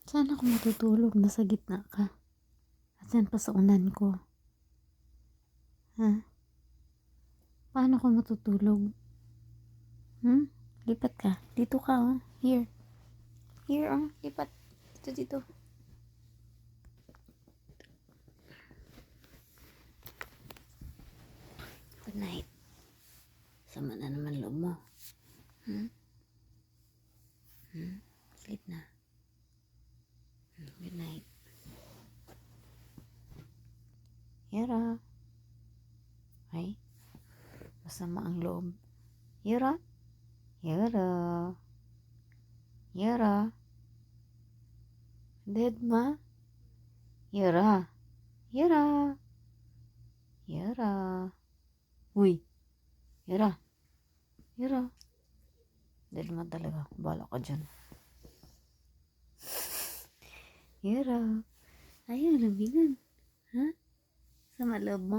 Saan ako matutulog? Nasa gitna ka. At yan pa sa unan ko. Ha? Paano ako matutulog? Lipat ka. Dito ka, oh. Here. Here, oh. Lipat. Dito. Good night. Sama na naman loob mo. Sleep na. Good night. Yara. Ay. Masama ang loob. Yara. Yara. Yara. Dead ma? Yara. Yara. Yara. Uy. Yara. Yara. Dead ma talaga. Bala ka dyan. Yara. Ayaw, labigan. Ha? Sama loob mo.